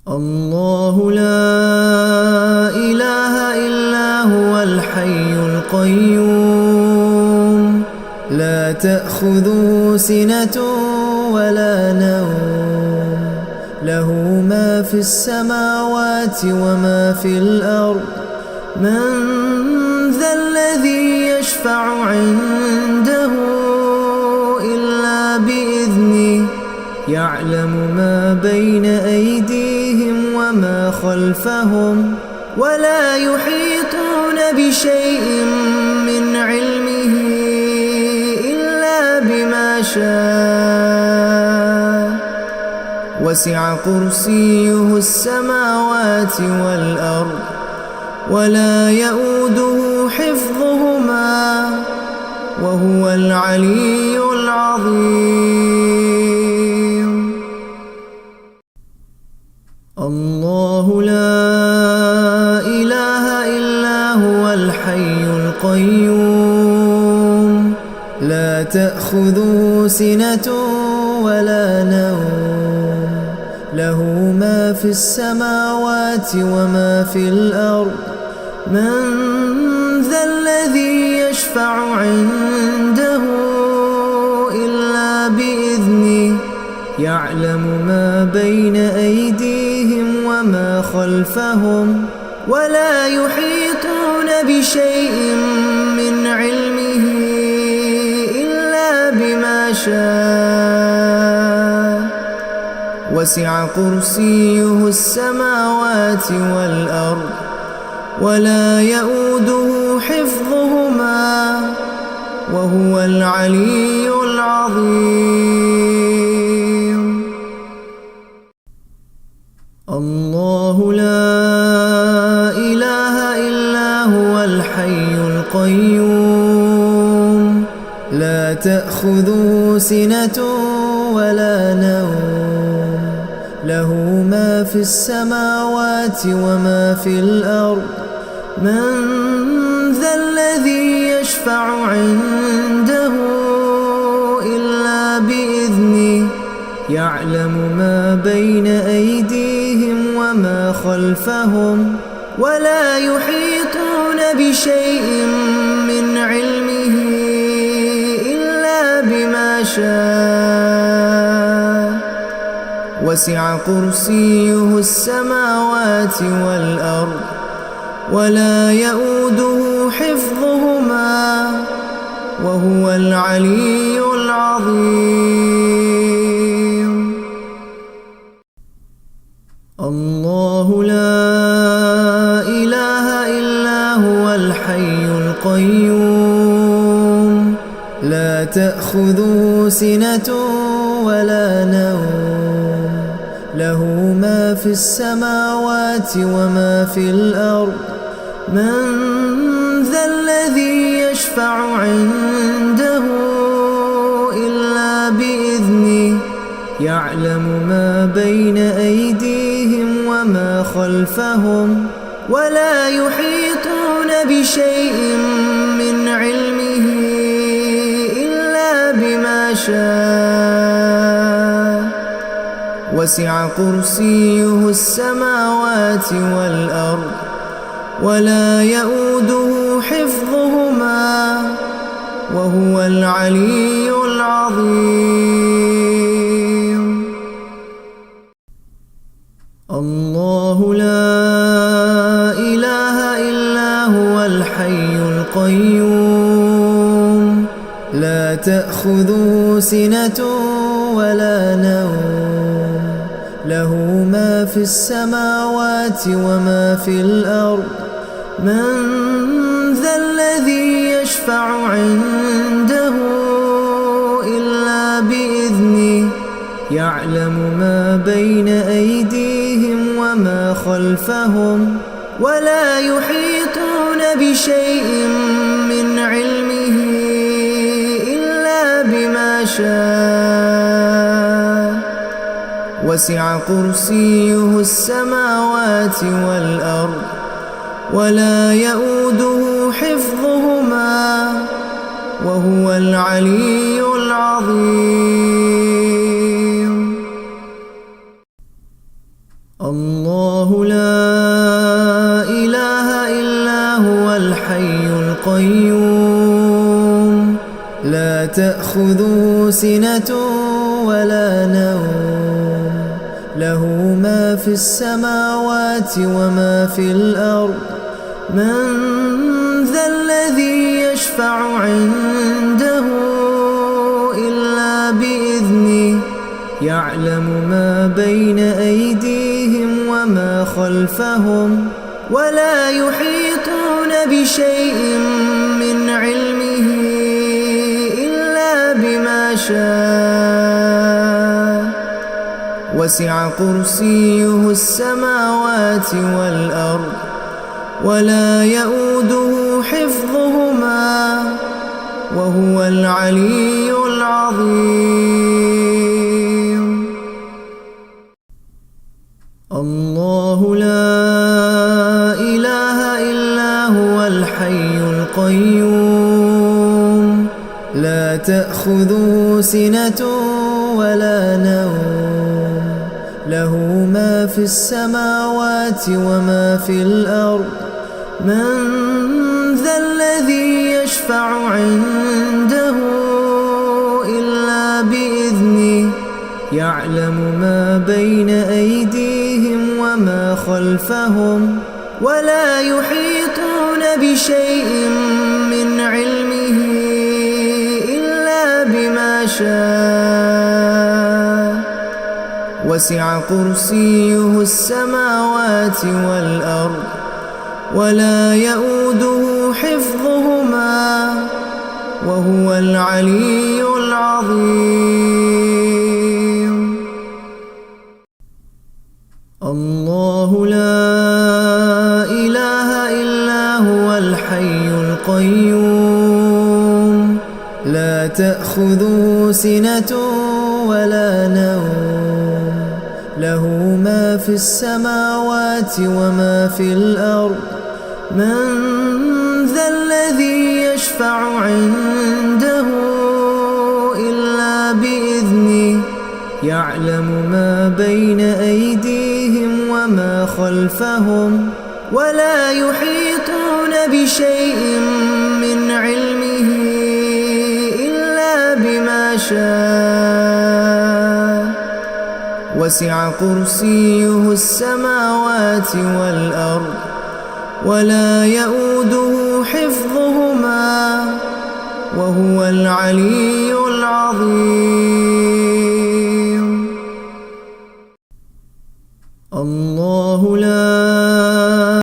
الله لا إله إلا هو الحي القيوم لا تأخذه سنة ولا نوم له ما في السماوات وما في الأرض من ذا الذي يشفع عنده إلا بإذنه يعلم ما بين أيديهم وما خلفهم ولا يحيطون بشيء من علمه إلا بما شاء وسع كرسيه السماوات والأرض ولا يؤوده حفظهما وهو العلي العظيم. الله لا إله إلا هو الحي القيوم لا تأخذه سنة ولا نوم له ما في السماوات وما في الأرض من ذا الذي يشفع عنده إلا بإذنه يعلم ما بين أيديهم وما خلفهم ولا يحيطون بشيء من علمه إلا بما شاء وسع كرسيه السماوات والأرض ولا يؤوده حفظهما وهو العلي العظيم. الله لا إله إلا هو الحي القيوم لا تأخذه سنة ولا نوم له ما في السماوات وما في الأرض من ذا الذي يشفع عنده إلا بإذنه يعلم ما بين أيديهم وما خلفهم ولا يحيطون بشيء من علمه إلا بما شاء وسع كرسيه السماوات والأرض ولا يؤوده حفظهما وهو العلي العظيم. الله لا إله إلا هو الحي القيوم لا تأخذه سنة ولا نوم له ما في السماوات وما في الأرض من ذا الذي يشفع عنده إلا بإذنه يعلم ما بين أيديهم وما خلفهم ولا يحيطون بشيء من علمه إلا بما شاء وسع كرسيه السماوات والأرض ولا يؤوده حفظهما وهو العلي العظيم. الله لا إله إلا هو الحي القيوم لا تأخذه سنة ولا نوم له ما في السماوات وما في الأرض من ذا الذي يشفع عنده إلا بإذنه يعلم ما بين أيديهم وما خلفهم ولا يحيطون بشيء من علمه إلا بما شاء وسع كرسيه السماوات والأرض ولا يؤوده حفظهما وهو العلي العظيم. الله لا إله إلا هو الحي القيوم لا تأخذه سنة ولا نوم له ما في السماوات وما في الأرض من ذا الذي يشفع عنده إلا بإذنه يعلم ما بين أيديهم وما خلفهم ولا يحيطون بشيء من علمه إلا بما شاء وسع كرسيه السماوات والأرض ولا يؤوده حفظهما وهو العلي العظيم الله لا إله إلا هو الحي القيوم لا تأخذه سنة ولا نوم له ما في السماوات وما في الأرض من ذا الذي يشفع عنده إلا بإذنه يعلم ما بين أيديهم وما خلفهم ولا يحيطون بشيء من علمه إلا بما شاء وسع كرسيه السماوات والأرض ولا يؤوده حفظهما وهو العلي العظيم الله لا إله إلا هو الحي القيوم لا تأخذه سنة ولا نوم له ما في السماوات وما في الأرض من ذا الذي يشفع عنده إلا بإذنه يعلم ما بين أيديهم وما خلفهم ولا يحيطون بشيء من علمه إلا بما شاء وسع كرسيه السماوات والأرض ولا يؤوده حفظهما وهو العلي العظيم الله لا